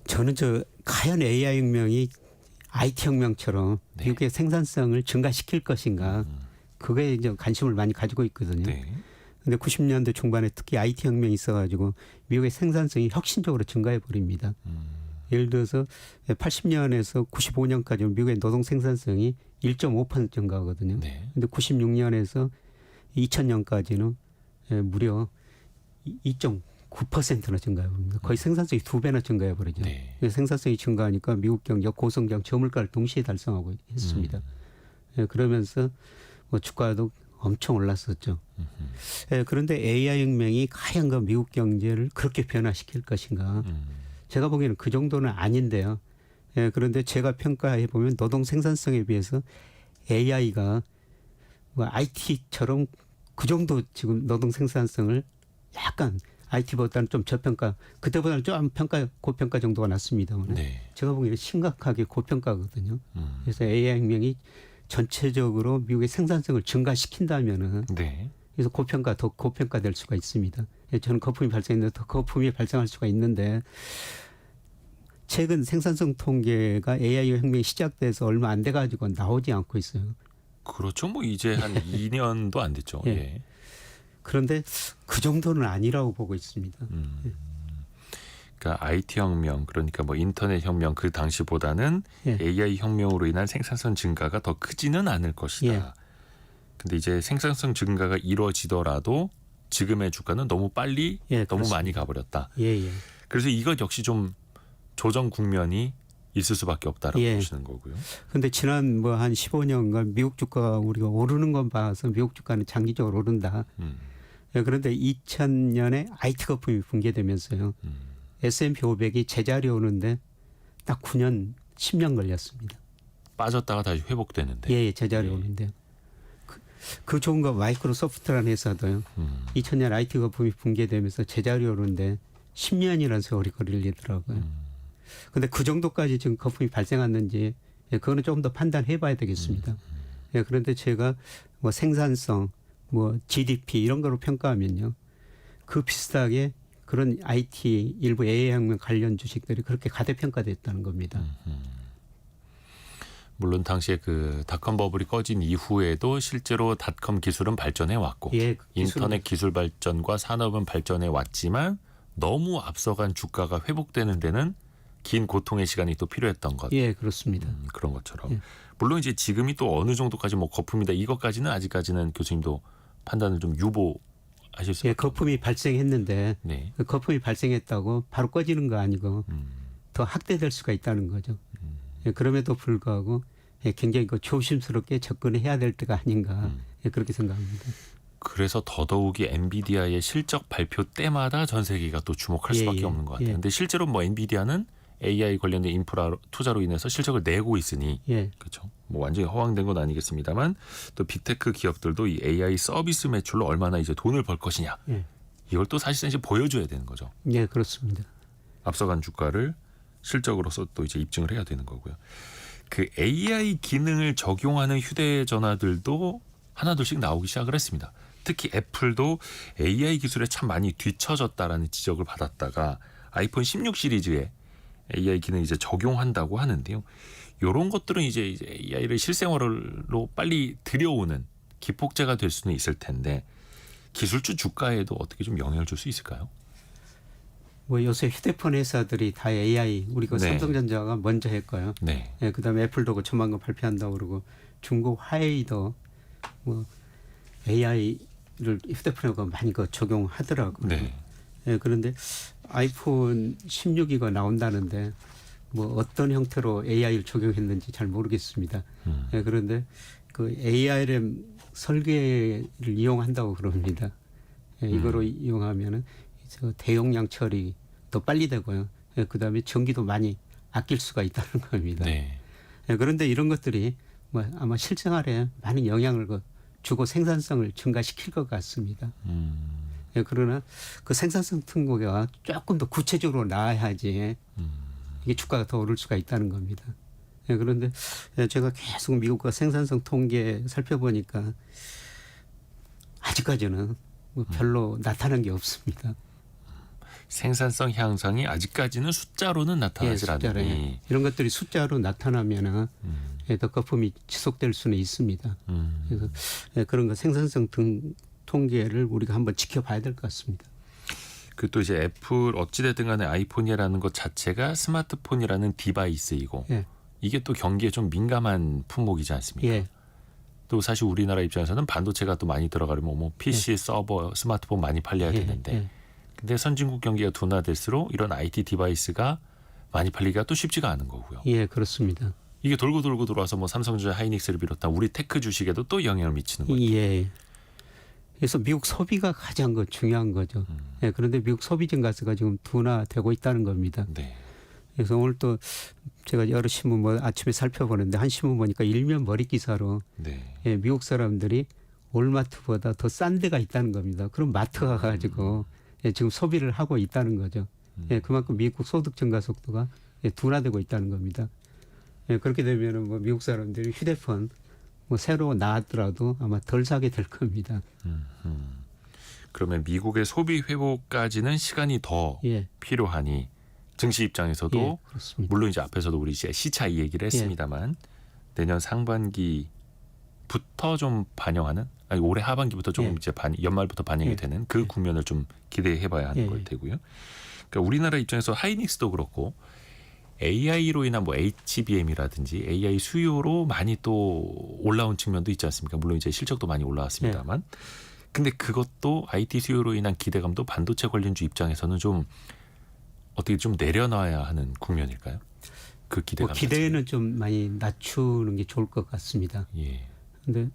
저는 과연 AI 혁명이 IT 혁명처럼 네. 미국의 생산성을 증가시킬 것인가 그거에 이제 관심을 많이 가지고 있거든요. 네. 근데 90년대 중반에 특히 IT 혁명이 있어가지고 미국의 생산성이 혁신적으로 증가해 버립니다. 예를 들어서 80년에서 95년까지 미국의 노동 생산성이 1.5% 증가하거든요. 네. 근데 96년에서 2000년까지는 무려 2.9%나 증가해 버립니다. 거의 생산성이 2배나 증가해 버리죠. 네. 생산성이 증가하니까 미국 경제 고성장 저물가를 동시에 달성하고 있습니다. 그러면서 뭐 주가도 엄청 올랐었죠. 그런데 AI 혁명이 과연 그 미국 경제를 그렇게 변화시킬 것인가? 제가 보기에는 그 정도는 아닌데요. 그런데 제가 평가해 보면 노동 생산성에 비해서 AI가 뭐 IT처럼 그 정도 지금 노동 생산성을 약간 IT보다는 좀 저평가, 그때보다는 좀 고평가 정도가 낮습니다만 네. 제가 보기에는 심각하게 고평가거든요. 그래서 AI 혁명이 전체적으로 미국의 생산성을 증가시킨다면은 네. 그래서 더 고평가될 수가 있습니다. 저는 거품이 발생했는데 더 거품이 발생할 수가 있는데 최근 생산성 통계가 AI 혁명이 시작돼서 얼마 안 돼가지고 나오지 않고 있어요. 그렇죠. 뭐 이제 한 2년도 안 됐죠. 예. 예. 그런데 그 정도는 아니라고 보고 있습니다. 그러니까 IT 혁명, 그러니까 뭐 인터넷 혁명 그 당시보다는 예. AI 혁명으로 인한 생산성 증가가 더 크지는 않을 것이다. 예. 근데 이제 생산성 증가가 이루어지더라도 지금의 주가는 너무 빨리 예, 너무 그렇습니다. 많이 가버렸다. 예, 예. 그래서 이것 역시 좀 조정 국면이 있을 수밖에 없다라고 예. 보시는 거고요. 근데 지난 뭐 한 15년간 미국 주가가 우리가 오르는 건 봐서 미국 주가는 장기적으로 오른다. 예, 그런데 2000년에 IT 거품이 붕괴되면서요. S&P 500이 제자리에 오는데 딱 9년, 10년 걸렸습니다. 빠졌다가 다시 회복되는데. 예, 제자리에 오는데요. 그 좋은 거 마이크로소프트라는 회사도요. 2000년 IT 거품이 붕괴되면서 제자리에 오는데 10년이라는 세월이 걸리더라고요. 근데 그 정도까지 지금 거품이 발생했는지 예, 그거는 조금 더 판단해 봐야 되겠습니다. 예, 그런데 제가 뭐 생산성, 뭐 GDP 이런 거로 평가하면요. 그 비슷하게 그런 IT 일부 AI 혁명 관련 주식들이 그렇게 가대평가됐다는 겁니다. 물론 당시에 그 닷컴 버블이 꺼진 이후에도 실제로 닷컴 기술은 발전해 왔고 예, 그 인터넷 기술 발전과 산업은 발전해 왔지만 너무 앞서간 주가가 회복되는 데는 긴 고통의 시간이 또 필요했던 것. 예, 그렇습니다. 그런 것처럼. 예. 물론 이제 지금이 또 어느 정도까지 뭐 거품이다 이것까지는 아직까지는 교수님도 판단을 좀 유보하실 수. 예, 거품이 발생했는데 네. 그 거품이 발생했다고 바로 꺼지는 거 아니고 음, 더 확대될 수가 있다는 거죠. 예, 그럼에도 불구하고 예, 굉장히 그 조심스럽게 접근해야 될 때가 아닌가 예, 그렇게 생각합니다. 그래서 더더욱이 엔비디아의 실적 발표 때마다 전 세계가 또 주목할 예, 수밖에 예, 없는 것 같아요. 예. 근데 실제로 뭐 엔비디아는 AI 관련된 인프라 투자로 인해서 실적을 내고 있으니 예, 그렇죠. 뭐 완전히 허황된 건 아니겠습니다만 또 빅테크 기업들도 이 AI 서비스 매출로 얼마나 이제 돈을 벌 것이냐 예, 이걸 또 사실상 이제 보여줘야 되는 거죠. 예, 그렇습니다. 앞서간 주가를 실적으로서 또 이제 입증을 해야 되는 거고요. 그 AI 기능을 적용하는 휴대전화들도 하나둘씩 나오기 시작을 했습니다. 특히 애플도 AI 기술에 참 많이 뒤처졌다라는 지적을 받았다가 아이폰 16 시리즈에 AI 기능 이제 적용한다고 하는데요. 이런 것들은 이제 AI를 실생활로 빨리 들여오는 기폭제가 될 수는 있을 텐데 기술주 주가에도 어떻게 좀 영향을 줄 수 있을까요? 뭐 요새 휴대폰 회사들이 다 AI 우리 그 네. 삼성전자가 먼저 했고요. 네. 예, 그다음에 애플도 그 조만간 발표한다고 그러고 중국 화웨이도 뭐 AI를 휴대폰에 많이 그 적용하더라고요. 네. 예, 그런데 아이폰 16이가 나온다는데 뭐 어떤 형태로 AI를 적용했는지 잘 모르겠습니다. 예, 그런데 그 ARM 설계를 이용한다고 그럽니다. 예, 이거로 이용하면은 저 대용량 처리 더 빨리 되고요. 예, 그다음에 전기도 많이 아낄 수가 있다는 겁니다. 네. 예, 그런데 이런 것들이 뭐 아마 실생활에 많은 영향을 주고 생산성을 증가시킬 것 같습니다. 예, 그러나 그 생산성 통계가 조금 더 구체적으로 나와야지 이게 주가가 더 오를 수가 있다는 겁니다. 예, 그런데 제가 계속 미국과 생산성 통계 살펴보니까 아직까지는 뭐 별로 나타난 게 없습니다. 생산성 향상이 아직까지는 숫자로는 나타나지 숫자로, 않으니 예. 이런 것들이 숫자로 나타나면은 예, 더 거품이 지속될 수는 있습니다. 그래서 예, 그런 거 생산성 등 통계를 우리가 한번 지켜봐야 될 것 같습니다. 그 또 이제 애플 어찌됐든 간에 아이폰이라는 것 자체가 스마트폰이라는 디바이스이고 예, 이게 또 경기에 좀 민감한 품목이지 않습니까? 예, 또 사실 우리나라 입장에서는 반도체가 또 많이 들어가려면 뭐 PC, 서버, 스마트폰 많이 팔려야 예, 되는데 예. 근데 선진국 경기가 둔화될수록 이런 IT 디바이스가 많이 팔리기가 또 쉽지가 않은 거고요. 예, 그렇습니다. 이게 돌고 돌고 돌아서 뭐 삼성전자, 하이닉스를 비롯한 우리 테크 주식에도 또 영향을 미치는 거죠. 예. 그래서 미국 소비가 가장 중요한 거죠. 예, 그런데 미국 소비 증가세가 지금 둔화되고 있다는 겁니다. 네. 그래서 오늘 또 제가 여러 신문 뭐 아침에 살펴보는데 한 신문 보니까 일면 머리 기사로 네. 예, 미국 사람들이 월마트보다 더 싼 데가 있다는 겁니다. 그럼 마트 가가지고 예, 지금 소비를 하고 있다는 거죠. 예, 그만큼 미국 소득 증가 속도가 예, 둔화되고 있다는 겁니다. 예, 그렇게 되면은 뭐 미국 사람들이 휴대폰 뭐 새로 나왔더라도 아마 덜 사게 될 겁니다. 그러면 미국의 소비 회복까지는 시간이 더 예, 필요하니 증시 입장에서도 예, 그렇습니다. 물론 이제 앞에서도 우리 이제 시차 이 얘기를 했습니다만 내년 상반기부터 좀 반영하는 아니 올해 하반기부터 조금 예. 이제 연말부터 반영이 예. 되는 그 국면을 좀 기대해봐야 하는 예. 걸 테고요. 그러니까 우리나라 입장에서 하이닉스도 그렇고 AI로 인한 뭐 HBM이라든지 AI 수요로 많이 또 올라온 측면도 있지 않습니까? 물론 이제 실적도 많이 올라왔습니다만, 근데 그것도 IT 수요로 인한 기대감도 반도체 관련주 입장에서는 좀 어떻게 좀 내려놔야 하는 국면일까요? 그 기대감. 뭐 기대는 좀 많이 낮추는 게 좋을 것 같습니다. 예. 근데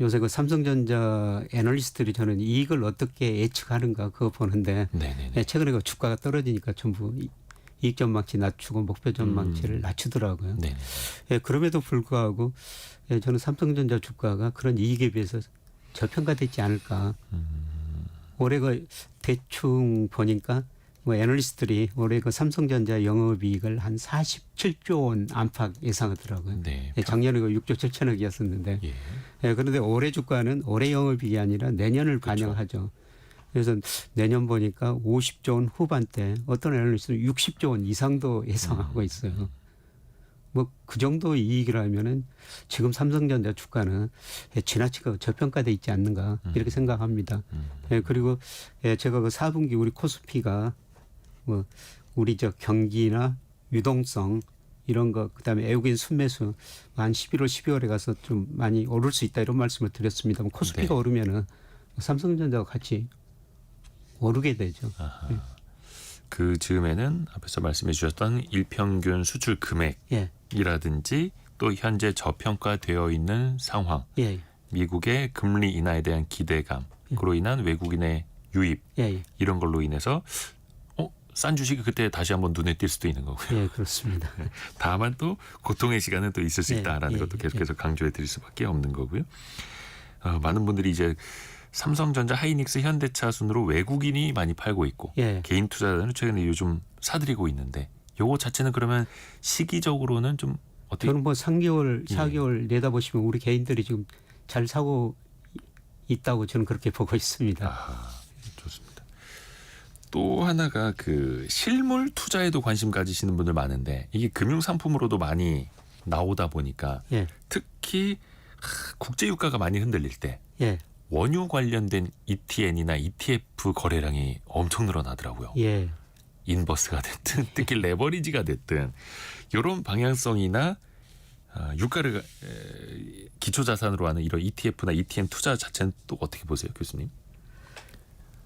요새 그 삼성전자 애널리스트들이 저는 이익을 어떻게 예측하는가 그거 보는데 네네네. 예, 최근에 그 주가가 떨어지니까 전부 이익 전망치 낮추고 목표 전망치를 낮추더라고요. 네. 예, 그럼에도 불구하고 예, 저는 삼성전자 주가가 그런 이익에 비해서 저평가되지 않을까. 올해 그 대충 보니까 뭐 애널리스트들이 올해 그 삼성전자 영업이익을 한 47조 원 안팎 예상하더라고요. 네. 예, 작년에 그 6조 7천억이었었는데 예. 예, 그런데 올해 주가는 올해 영업이익이 아니라 내년을 반영하죠. 그래서 내년 보니까 50조 원 후반대 어떤 애널리스트는 60조 원 이상도 예상하고 있어요. 뭐 그 정도 이익이라면은 지금 삼성전자 주가는 지나치게 저평가돼 있지 않는가 이렇게 생각합니다. 그리고 제가 그 4분기 우리 코스피가 뭐 우리 저 경기나 유동성 이런 거 그다음에 외국인 순매수 한 11월 12월에 가서 좀 많이 오를 수 있다 이런 말씀을 드렸습니다만 코스피가 네. 오르면은 삼성전자와 같이 오르게 되죠. 아하. 그 즈음에는 앞에서 말씀해 주셨던 일평균 수출 금액이라든지 예. 또 현재 저평가되어 있는 상황, 예. 미국의 금리 인하에 대한 기대감으로 인한 외국인의 유입 예. 이런 걸로 인해서 싼 주식이 그때 다시 한번 눈에 띌 수도 있는 거고요. 예, 그렇습니다. 다만 또 고통의 시간은 또 있을 수 예, 있다라는 예, 것도 예. 계속해서 강조해 드릴 수밖에 없는 거고요. 많은 분들이 이제 삼성전자, 하이닉스, 현대차 순으로 외국인이 많이 팔고 있고 예. 개인 투자자는 최근에 요즘 사들이고 있는데 요거 자체는 그러면 시기적으로는 좀 어떻게 저는 뭐 3개월, 예. 4개월 내다보시면 우리 개인들이 지금 잘 사고 있다고 저는 그렇게 보고 있습니다. 좋습니다. 또 하나가 그 실물 투자에도 관심 가지시는 분들 많은데 이게 금융 상품으로도 많이 나오다 보니까 예. 특히 국제 유가가 많이 흔들릴 때 예. 원유 관련된 ETN이나 ETF 거래량이 엄청 늘어나더라고요. 예. 인버스가 됐든 특히 레버리지가 됐든 이런 방향성이나 유가를 기초 자산으로 하는 이런 ETF나 ETN 투자 자체는 또 어떻게 보세요, 교수님?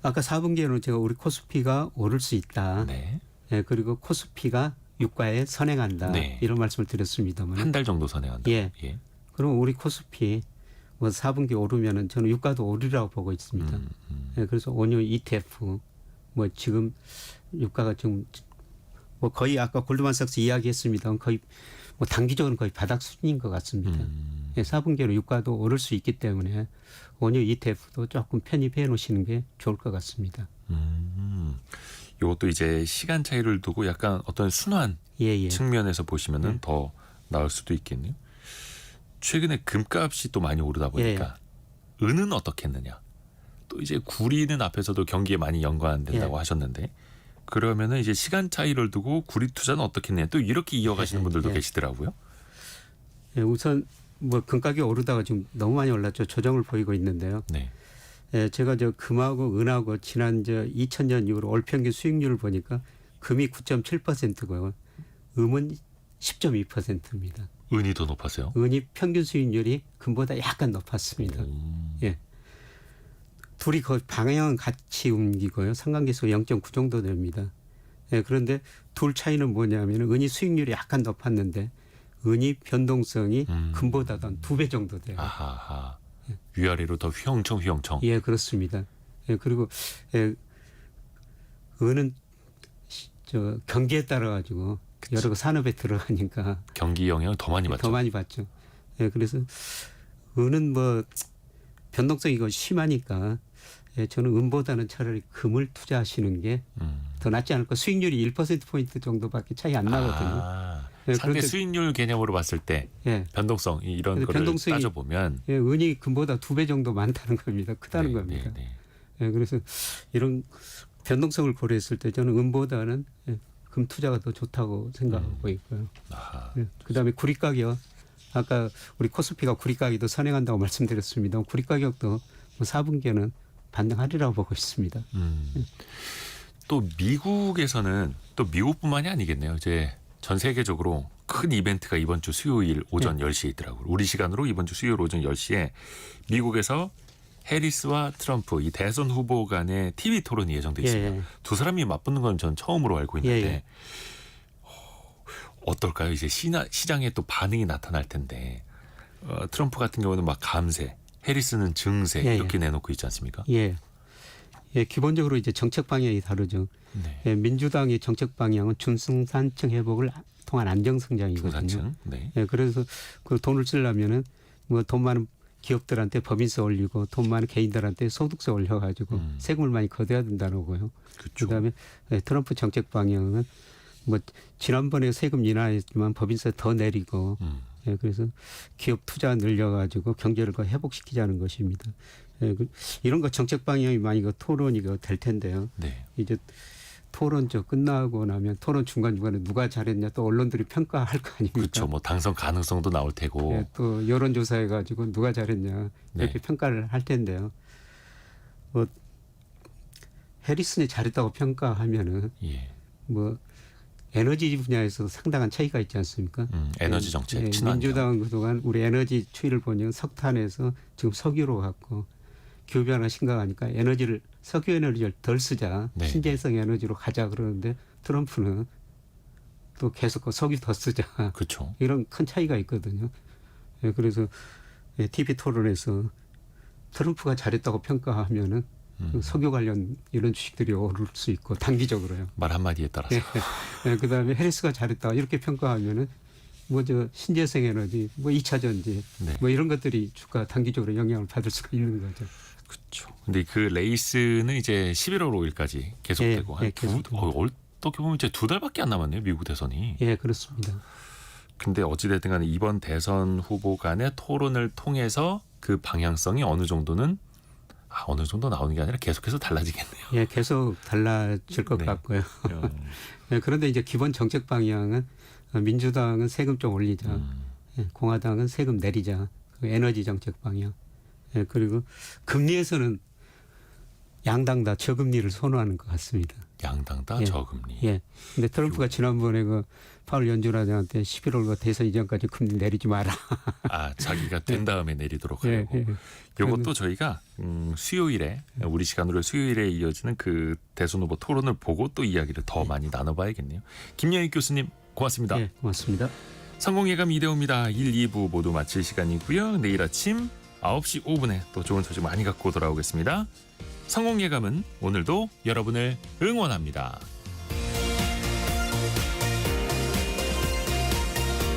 아까 4분기에는 제가 우리 코스피가 오를 수 있다. 네. 예, 그리고 코스피가 유가에 선행한다. 네. 이런 말씀을 드렸습니다만. 한 달 정도 선행한다. 예. 그럼 우리 코스피 뭐 4분기 오르면은 저는 유가도 오르라고 보고 있습니다. 예, 그래서 원유 ETF 뭐 지금 유가가 지금 뭐 거의 아까 골드만삭스 이야기했습니다. 거의 뭐 단기적으로는 거의 바닥 수준인 것 같습니다. 예, 4분기에는 유가도 오를 수 있기 때문에 원유 ETF도 조금 편입해 놓으시는 게 좋을 것 같습니다. 이것도 이제 시간 차이를 두고 약간 어떤 순환 예. 측면에서 보시면은 예. 더 나을 수도 있겠네요. 최근에 금값이 또 많이 오르다 보니까 은은 어떻게 했느냐. 또 이제 구리는 앞에서도 경기에 많이 연관된다고 하셨는데 그러면은 이제 시간 차이를 두고 구리 투자는 어떻게 했느냐. 또 이렇게 이어가시는 분들도 계시더라고요. 예, 우선 뭐 금가격이 오르다가 지금 너무 많이 올랐죠. 조정을 보이고 있는데요. 네. 예, 제가 저 금하고 은하고 지난 저 2000년 이후로 올 평균 수익률을 보니까 금이 9.7%고요. 음은 10.2%입니다. 은이 더 높았어요. 은이 평균 수익률이 금보다 약간 높았습니다. 예. 둘이 거의 방향은 같이 움직이고요. 상관계수가 0.9 정도 됩니다. 예, 그런데 둘 차이는 뭐냐면 은이 수익률이 약간 높았는데 은이 변동성이 금보다도 한 2배 정도 돼요. 아하. 위아래로 더 휘영청. 예, 그렇습니다. 예, 그리고 은은 저 경기에 따라 가지고 여러 산업에 들어가니까 경기 영향을 더 많이 받죠. 더 많이 받죠. 예, 그래서 은은 뭐 변동성이 심하니까 저는 은보다는 차라리 금을 투자하시는 게 더 낫지 않을까. 수익률이 1%포인트 정도밖에 차이 안 나거든요. 예, 상대 그런데- 수익률 개념으로 봤을 때 예, 변동성 이런 근데 거를 변동성이- 따져보면 예, 은이 금보다 2배 정도 많다는 겁니다. 크다는 겁니다. 네. 예, 그래서 이런 변동성을 고려했을 때 저는 은보다는 금 투자가 더 좋다고 생각하고 있고요. 아하. 예, 그다음에 구리 가격 아까 우리 코스피가 구리 가격도 선행한다고 말씀드렸습니다. 구리 가격도 뭐 4분기에는 반등하리라고 보고 있습니다. 또 미국에서는 또 미국뿐만이 아니겠네요. 이제 전 세계적으로 큰 이벤트가 이번 주 수요일 오전 10시에 있더라고요. 우리 시간으로 이번 주 수요일 오전 10시에 미국에서 해리스와 트럼프 이 대선 후보 간의 TV 토론이 예정돼 있습니다. 예. 두 사람이 맞붙는 건 전 처음으로 알고 있는데 예. 어떨까요? 이제 시장에 또 반응이 나타날 텐데 트럼프 같은 경우는 막 감세, 해리스는 증세 예. 이렇게 내놓고 있지 않습니까? 예. 예, 기본적으로 이제 정책 방향이 다르죠. 네. 예, 민주당의 정책 방향은 중산층 회복을 통한 안정 성장이거든요. 중산층. 네. 예, 그래서 그 돈을 쓰려면은 뭐 돈 많은 기업들한테 법인세 올리고 돈 많은 개인들한테 소득세 올려가지고 세금을 많이 걷어야 된다는 거고요. 그렇죠. 그다음에 트럼프 정책 방향은 뭐 지난번에 세금 인하했지만 법인세 더 내리고 예, 그래서 기업 투자 늘려가지고 경제를 더 회복시키자는 것입니다. 예, 이런 거 정책 방향이 많이 토론이 될 텐데요. 네. 이제 토론저 끝나고 나면 토론 중간중간에 누가 잘했냐 또 언론들이 평가할 거 아닙니까? 그렇죠. 뭐 당선 가능성도 나올 테고. 예, 또 여론조사해 가지고 누가 잘했냐 이렇게 네. 평가를 할 텐데요. 뭐 해리슨이 잘했다고 평가하면은 예. 뭐 에너지 분야에서 상당한 차이가 있지 않습니까? 에너지 정책, 친환경. 민주당은 그동안 우리 에너지 추이를 보면 석탄에서 지금 석유로 갔고 기후 변화 심각하니까 에너지를 석유 에너지를 덜 쓰자 네. 신재생 에너지로 가자 그러는데 트럼프는 또 계속 그 석유 더 쓰자 그렇죠. 이런 큰 차이가 있거든요. 예, 그래서 TV 토론에서 트럼프가 잘했다고 평가하면은 그 석유 관련 이런 주식들이 오를 수 있고 단기적으로요. 말 한마디에 따라서. 예, 그다음에 해리스가 잘했다 이렇게 평가하면은 뭐 저 신재생 에너지, 뭐 2차 전지, 네. 뭐 이런 것들이 주가 단기적으로 영향을 받을 수가 있는 거죠. 그렇죠. 근데 그 레이스는 이제 11월 5일까지 계속되고 예, 한 어떻게 보면 이제 2달밖에 안 남았네요. 미국 대선이. 예, 그렇습니다. 근데 어찌됐든 간에 이번 대선 후보 간의 토론을 통해서 그 방향성이 어느 정도 나오는 게 아니라 계속해서 달라지겠네요. 예, 계속 달라질 것 네. 같고요. 예, 그런데 이제 기본 정책 방향은 민주당은 세금 좀 올리자, 예, 공화당은 세금 내리자, 그 에너지 정책 방향. 예, 그리고 금리에서는 양당 다 저금리를 선호하는 것 같습니다. 양당 다 예. 저금리. 예. 근데 트럼프가 지난번에 그 파월 연준하장한테 11월 그 대선 이전까지 금리 내리지 마라. 아, 자기가 된 다음에 내리도록 예, 하려고. 예. 이것도 저희가 수요일에 우리 시간으로 수요일에 이어지는 그 대선 후보 토론을 보고 또 이야기를 더 많이 나눠봐야겠네요. 김영익 교수님 고맙습니다. 예, 고맙습니다. 성공예감 이대호입니다. 1, 2부 모두 마칠 시간이고요. 내일 아침 9시 5분에 또 좋은 소식 많이 갖고 돌아오겠습니다. 성공예감은 오늘도 여러분을 응원합니다.